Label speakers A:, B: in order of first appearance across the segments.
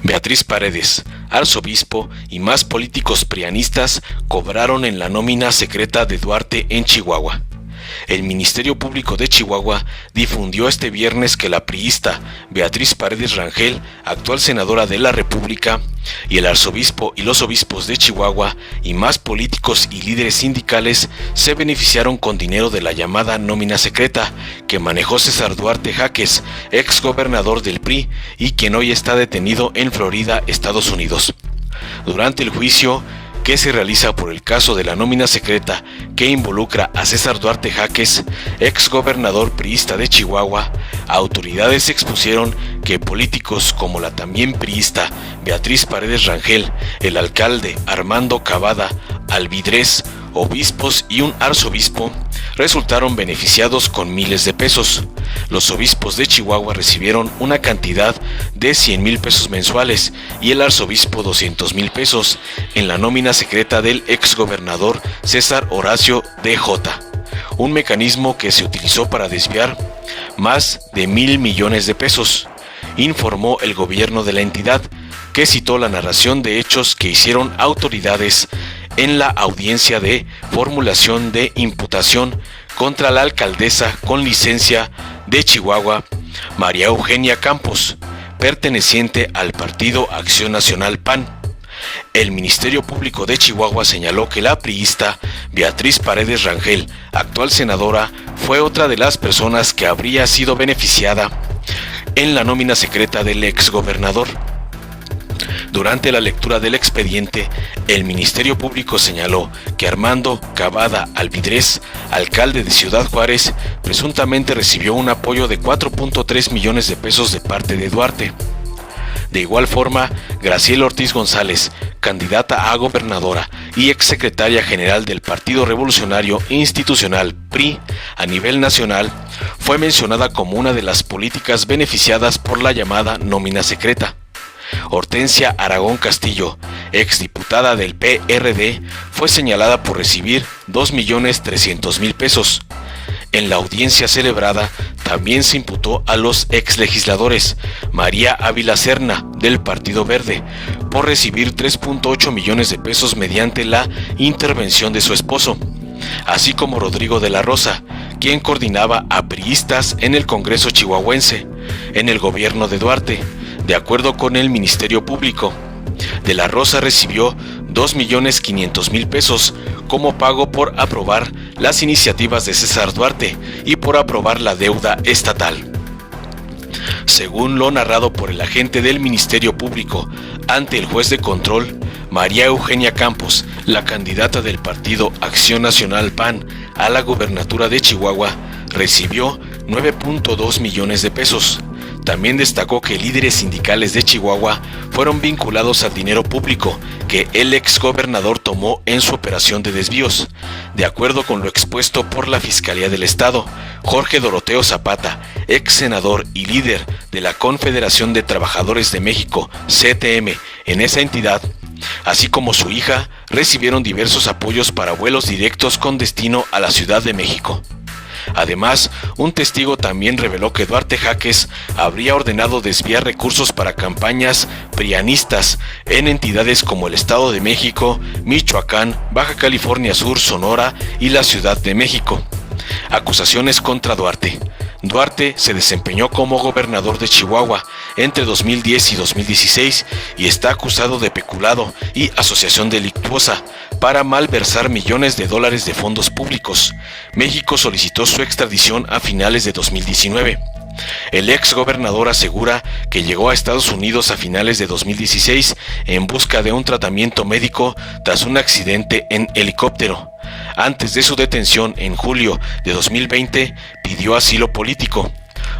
A: Beatriz Paredes, arzobispo y más políticos prianistas cobraron en la nómina secreta de Duarte en Chihuahua. El Ministerio Público de Chihuahua difundió este viernes que la priista Beatriz Paredes Rangel, actual senadora de la República, y el arzobispo y los obispos de Chihuahua y más políticos y líderes sindicales se beneficiaron con dinero de la llamada nómina secreta que manejó César Duarte Jaques, ex gobernador del PRI y quien hoy está detenido en Florida, Estados Unidos. Durante el juicio que se realiza por el caso de la nómina secreta que involucra a César Duarte Jaques, ex gobernador priista de Chihuahua, autoridades expusieron que políticos como la también priista Beatriz Paredes Rangel, el alcalde Armando Cavada Alvidrez, obispos y un arzobispo resultaron beneficiados con miles de pesos. Los obispos de Chihuahua recibieron una cantidad de 100,000 pesos mensuales y el arzobispo 200,000 pesos en la nómina secreta del exgobernador César Horacio DJ, un mecanismo que se utilizó para desviar más de 1,000 millones de pesos, informó el gobierno de la entidad, que citó la narración de hechos que hicieron autoridades en la audiencia de formulación de imputación contra la alcaldesa con licencia de Chihuahua, María Eugenia Campos, perteneciente al Partido Acción Nacional PAN. El Ministerio Público de Chihuahua señaló que la priista Beatriz Paredes Rangel, actual senadora, fue otra de las personas que habría sido beneficiada en la nómina secreta del exgobernador. Durante la lectura del expediente, el Ministerio Público señaló que Armando Cavada Alvidrez, alcalde de Ciudad Juárez, presuntamente recibió un apoyo de 4.3 millones de pesos de parte de Duarte. De igual forma, Graciela Ortiz González, candidata a gobernadora y exsecretaria general del Partido Revolucionario Institucional PRI a nivel nacional, fue mencionada como una de las políticas beneficiadas por la llamada nómina secreta. Hortensia Aragón Castillo, exdiputada del PRD, fue señalada por recibir 2,300,000 pesos. En la audiencia celebrada también se imputó a los exlegisladores María Ávila Serna, del Partido Verde, por recibir 3.8 millones de pesos mediante la intervención de su esposo, así como Rodrigo de la Rosa, quien coordinaba a priistas en el Congreso chihuahuense, en el gobierno de Duarte. De acuerdo con el Ministerio Público, de la Rosa recibió 2,500,000 pesos como pago por aprobar las iniciativas de César Duarte y por aprobar la deuda estatal. Según lo narrado por el agente del Ministerio Público ante el juez de control, María Eugenia Campos, la candidata del Partido Acción Nacional PAN a la gubernatura de Chihuahua, recibió 9.2 millones de pesos. También destacó que líderes sindicales de Chihuahua fueron vinculados al dinero público que el exgobernador tomó en su operación de desvíos. De acuerdo con lo expuesto por la Fiscalía del Estado, Jorge Doroteo Zapata, ex senador y líder de la Confederación de Trabajadores de México, CTM, en esa entidad, así como su hija, recibieron diversos apoyos para vuelos directos con destino a la Ciudad de México. Además, un testigo también reveló que Duarte Jaques habría ordenado desviar recursos para campañas prianistas en entidades como el Estado de México, Michoacán, Baja California Sur, Sonora y la Ciudad de México. Acusaciones contra Duarte. Duarte se desempeñó como gobernador de Chihuahua entre 2010 y 2016 y está acusado de peculado y asociación delictuosa para malversar millones de dólares de fondos públicos. México solicitó su extradición a finales de 2019. El ex gobernador asegura que llegó a Estados Unidos a finales de 2016 en busca de un tratamiento médico tras un accidente en helicóptero. Antes de su detención en julio de 2020, pidió asilo político.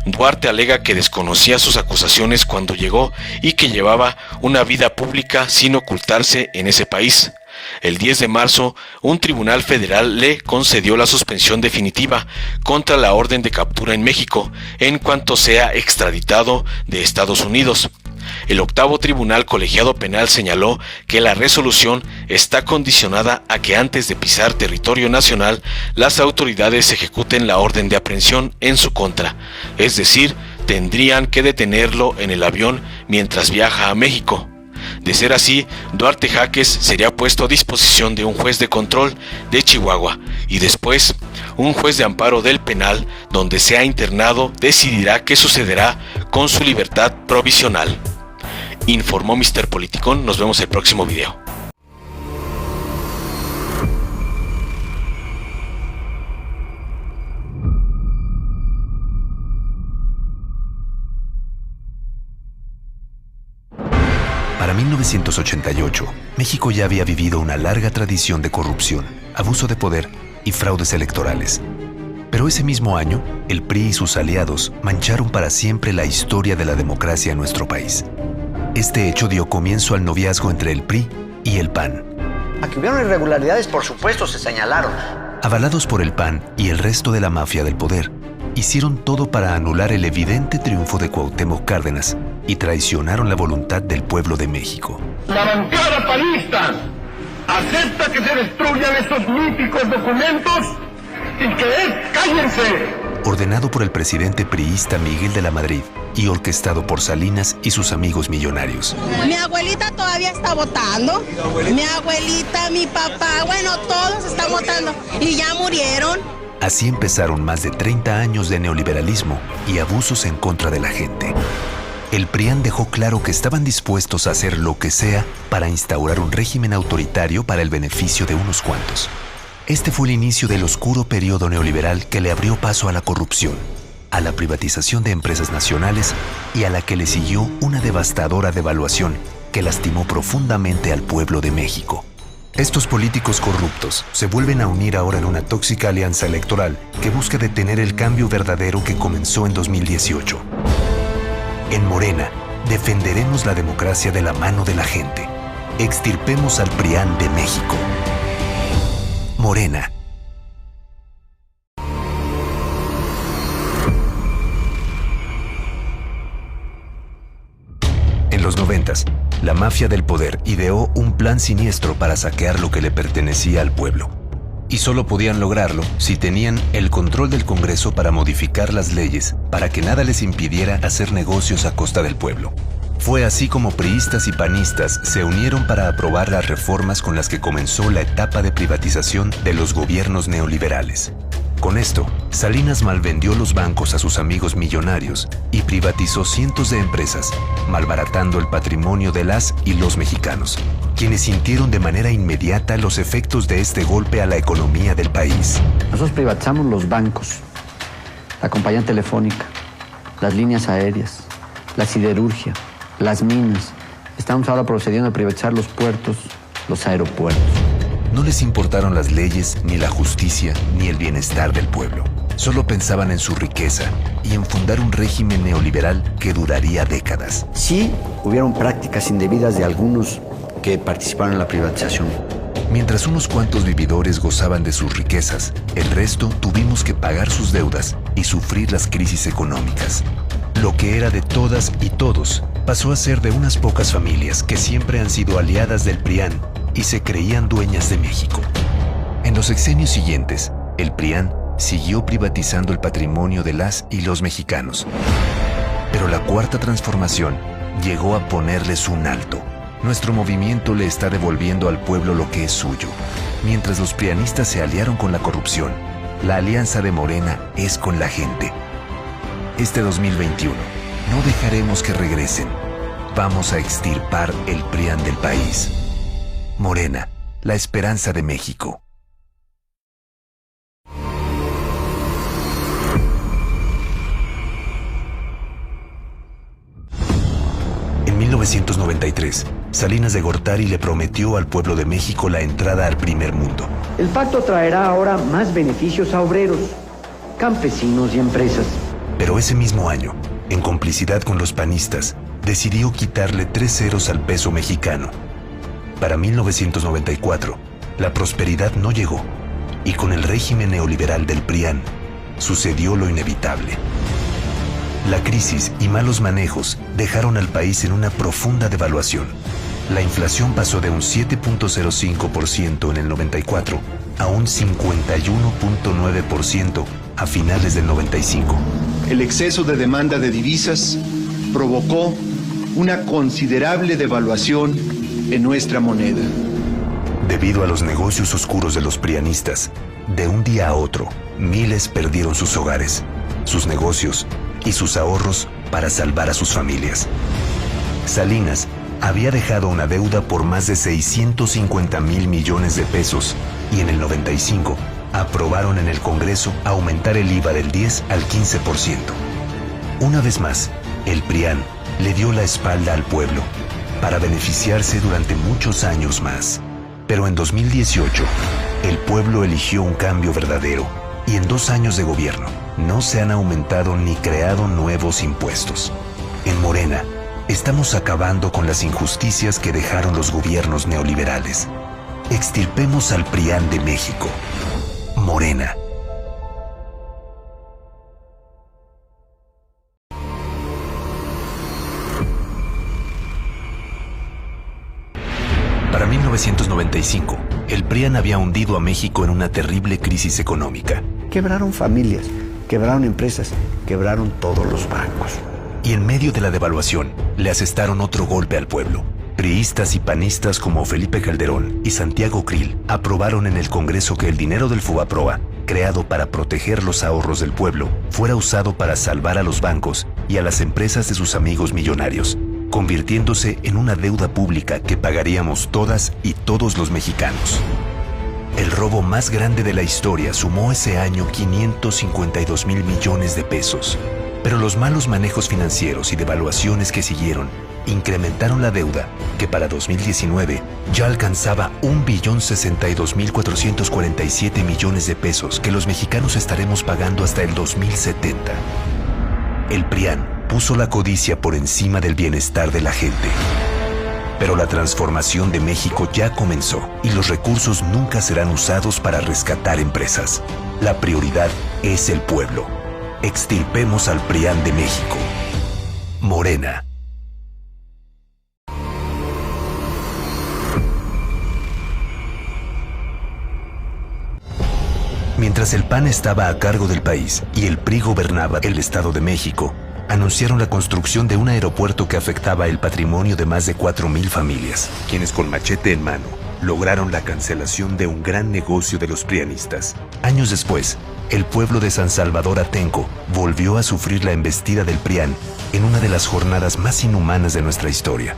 A: Duarte alega que desconocía sus acusaciones cuando llegó y que llevaba una vida pública sin ocultarse en ese país. El 10 de marzo, un tribunal federal le concedió la suspensión definitiva contra la orden de captura en México en cuanto sea extraditado de Estados Unidos. El octavo tribunal colegiado penal señaló que la resolución está condicionada a que antes de pisar territorio nacional, las autoridades ejecuten la orden de aprehensión en su contra, es decir, tendrían que detenerlo en el avión mientras viaja a México. De ser así, Duarte Jaques sería puesto a disposición de un juez de control de Chihuahua y después un juez de amparo del penal donde sea internado decidirá qué sucederá con su libertad provisional. Informó Mr. Politicón, nos vemos el próximo video.
B: Para 1988, México ya había vivido una larga tradición de corrupción, abuso de poder y fraudes electorales. Pero ese mismo año, el PRI y sus aliados mancharon para siempre la historia de la democracia en nuestro país. Este hecho dio comienzo al noviazgo entre el PRI y el PAN.
C: A que hubieron irregularidades, por supuesto, se señalaron.
B: Avalados por el PAN y el resto de la mafia del poder, hicieron todo para anular el evidente triunfo de Cuauhtémoc Cárdenas y traicionaron la voluntad del pueblo de México.
D: La bancada panista acepta que se destruyan estos míticos documentos y que cállense.
B: Ordenado por el presidente priista Miguel de la Madrid y orquestado por Salinas y sus amigos millonarios.
E: Mi abuelita todavía está votando. Mi abuelita, mi papá, bueno, todos están votando y ya murieron.
B: Así empezaron más de 30 años de neoliberalismo y abusos en contra de la gente. El PRIAN dejó claro que estaban dispuestos a hacer lo que sea para instaurar un régimen autoritario para el beneficio de unos cuantos. Este fue el inicio del oscuro periodo neoliberal que le abrió paso a la corrupción, a la privatización de empresas nacionales y a la que le siguió una devastadora devaluación que lastimó profundamente al pueblo de México. Estos políticos corruptos se vuelven a unir ahora en una tóxica alianza electoral que busca detener el cambio verdadero que comenzó en 2018. En Morena, defenderemos la democracia de la mano de la gente. Extirpemos al PRIAN de México. Morena. En los 90s, la mafia del poder ideó un plan siniestro para saquear lo que le pertenecía al pueblo. Y solo podían lograrlo si tenían el control del Congreso para modificar las leyes para que nada les impidiera hacer negocios a costa del pueblo. Fue así como priistas y panistas se unieron para aprobar las reformas con las que comenzó la etapa de privatización de los gobiernos neoliberales. Con esto, Salinas malvendió los bancos a sus amigos millonarios y privatizó cientos de empresas, malbaratando el patrimonio de las y los mexicanos, quienes sintieron de manera inmediata los efectos de este golpe a la economía del país.
C: Nosotros privatizamos los bancos, la compañía telefónica, las líneas aéreas, la siderurgia, las minas. Estamos ahora procediendo a privatizar los puertos, los aeropuertos.
B: No les importaron las leyes, ni la justicia, ni el bienestar del pueblo. Solo pensaban en su riqueza y en fundar un régimen neoliberal que duraría décadas.
C: Sí, hubieron prácticas indebidas de algunos que participaron en la privatización.
B: Mientras unos cuantos vividores gozaban de sus riquezas, el resto tuvimos que pagar sus deudas y sufrir las crisis económicas. Lo que era de todas y todos pasó a ser de unas pocas familias que siempre han sido aliadas del PRIAN y se creían dueñas de México. En los sexenios siguientes, el PRIAN siguió privatizando el patrimonio de las y los mexicanos. Pero la Cuarta Transformación llegó a ponerles un alto. Nuestro movimiento le está devolviendo al pueblo lo que es suyo. Mientras los prianistas se aliaron con la corrupción, la alianza de Morena es con la gente. Este 2021, no dejaremos que regresen. Vamos a extirpar el PRIAN del país. Morena, la esperanza de México. En 1993, Salinas de Gortari le prometió al pueblo de México la entrada al primer mundo.
F: El pacto traerá ahora más beneficios a obreros, campesinos y empresas.
B: Pero ese mismo año, en complicidad con los panistas, decidió quitarle 3 ceros al peso mexicano. Para 1994, la prosperidad no llegó, y con el régimen neoliberal del PRIAN, sucedió lo inevitable. La crisis y malos manejos dejaron al país en una profunda devaluación. La inflación pasó de un 7.05% en el 94 a un 51.9% a finales del 95.
G: El exceso de demanda de divisas provocó una considerable devaluación en nuestra moneda.
B: Debido a los negocios oscuros de los prianistas, de un día a otro, miles perdieron sus hogares, sus negocios y sus ahorros para salvar a sus familias. Salinas había dejado una deuda por más de 650,000 millones de pesos y en el 95 aprobaron en el Congreso aumentar el IVA del 10 al 15%. Una vez más, el PRIAN le dio la espalda al pueblo para beneficiarse durante muchos años más. Pero en 2018, el pueblo eligió un cambio verdadero y en 2 años de gobierno no se han aumentado ni creado nuevos impuestos. En Morena, estamos acabando con las injusticias que dejaron los gobiernos neoliberales. Extirpemos al PRIAN de México. Morena. Para 1995, el PRIAN había hundido a México en una terrible crisis económica.
F: Quebraron familias, quebraron empresas, quebraron todos los bancos.
B: Y en medio de la devaluación, le asestaron otro golpe al pueblo. Priistas y panistas como Felipe Calderón y Santiago Krill aprobaron en el Congreso que el dinero del Fobaproa, creado para proteger los ahorros del pueblo, fuera usado para salvar a los bancos y a las empresas de sus amigos millonarios, convirtiéndose en una deuda pública que pagaríamos todas y todos los mexicanos. El robo más grande de la historia sumó ese año 552,000 millones de pesos. Pero los malos manejos financieros y devaluaciones que siguieron incrementaron la deuda, que para 2019 ya alcanzaba 1,062,447 millones de pesos que los mexicanos estaremos pagando hasta el 2070. El PRIAN puso la codicia por encima del bienestar de la gente. Pero la transformación de México ya comenzó y los recursos nunca serán usados para rescatar empresas. La prioridad es el pueblo. Extirpemos al PRIAN de México. Morena. Mientras el PAN estaba a cargo del país y el PRI gobernaba el Estado de México, anunciaron la construcción de un aeropuerto que afectaba el patrimonio de más de 4,000 familias, quienes con machete en mano lograron la cancelación de un gran negocio de los prianistas. Años después, el pueblo de San Salvador Atenco volvió a sufrir la embestida del PRIAN en una de las jornadas más inhumanas de nuestra historia.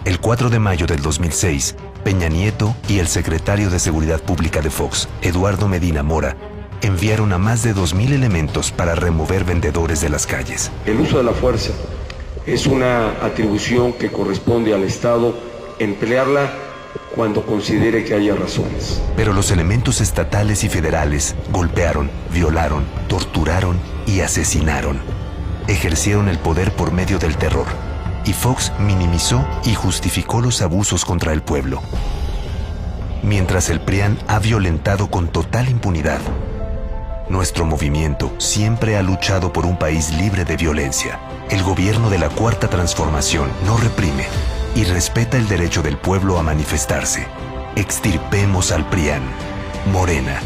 B: El 4 de mayo del 2006, Peña Nieto y el secretario de Seguridad Pública de Fox, Eduardo Medina Mora, enviaron a más de 2,000 elementos para remover vendedores de las calles.
H: El uso de la fuerza es una atribución que corresponde al Estado emplearla cuando considere que haya razones.
B: Pero los elementos estatales y federales golpearon, violaron, torturaron y asesinaron. Ejercieron el poder por medio del terror. Y Fox minimizó y justificó los abusos contra el pueblo. Mientras el PRIAN ha violentado con total impunidad, nuestro movimiento siempre ha luchado por un país libre de violencia. El gobierno de la Cuarta Transformación no reprime y respeta el derecho del pueblo a manifestarse. Extirpemos al PRIAN. Morena.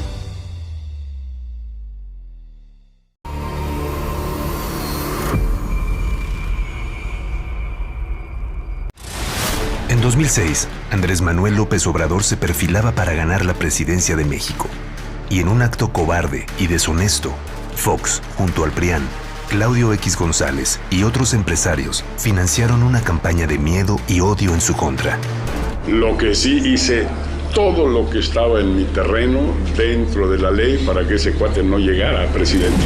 B: En 2006, Andrés Manuel López Obrador se perfilaba para ganar la presidencia de México. Y en un acto cobarde y deshonesto, Fox, junto al PRIAN, Claudio X González y otros empresarios financiaron una campaña de miedo y odio en su contra.
I: Lo que sí hice, todo lo que estaba en mi terreno dentro de la ley para que ese cuate no llegara a presidente.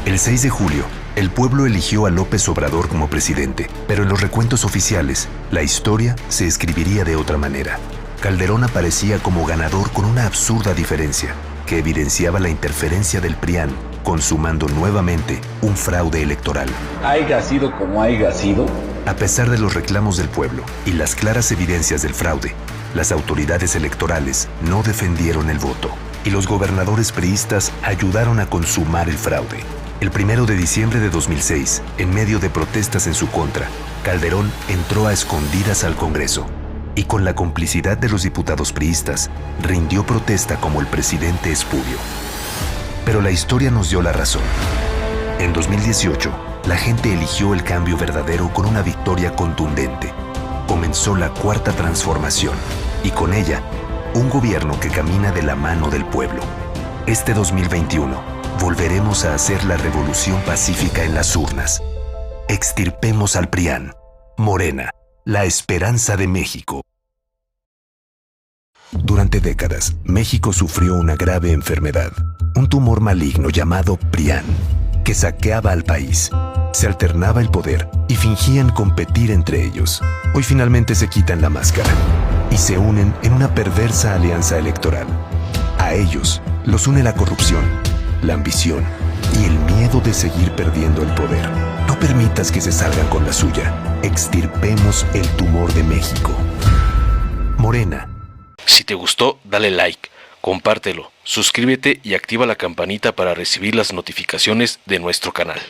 B: El 6 de julio, el pueblo eligió a López Obrador como presidente, pero en los recuentos oficiales, la historia se escribiría de otra manera. Calderón aparecía como ganador con una absurda diferencia, que evidenciaba la interferencia del PRIAN, consumando nuevamente un fraude electoral.
J: Haya sido como haya sido.
B: A pesar de los reclamos del pueblo y las claras evidencias del fraude, las autoridades electorales no defendieron el voto, y los gobernadores priistas ayudaron a consumar el fraude. El 1 de diciembre de 2006, en medio de protestas en su contra, Calderón entró a escondidas al Congreso y con la complicidad de los diputados priistas, rindió protesta como el presidente espurio. Pero la historia nos dio la razón. En 2018, la gente eligió el cambio verdadero con una victoria contundente. Comenzó la cuarta transformación y con ella, un gobierno que camina de la mano del pueblo. Este 2021, volveremos a hacer la revolución pacífica en las urnas. Extirpemos al PRIAN. Morena, la esperanza de México. Durante décadas, México sufrió una grave enfermedad, un tumor maligno llamado PRIAN, que saqueaba al país. Se alternaba el poder y fingían competir entre ellos. Hoy finalmente se quitan la máscara y se unen en una perversa alianza electoral. A ellos los une la corrupción, la ambición y el miedo de seguir perdiendo el poder. No permitas que se salgan con la suya. Extirpemos el tumor de México. Morena.
A: Si te gustó, dale like, compártelo, suscríbete y activa la campanita para recibir las notificaciones de nuestro canal.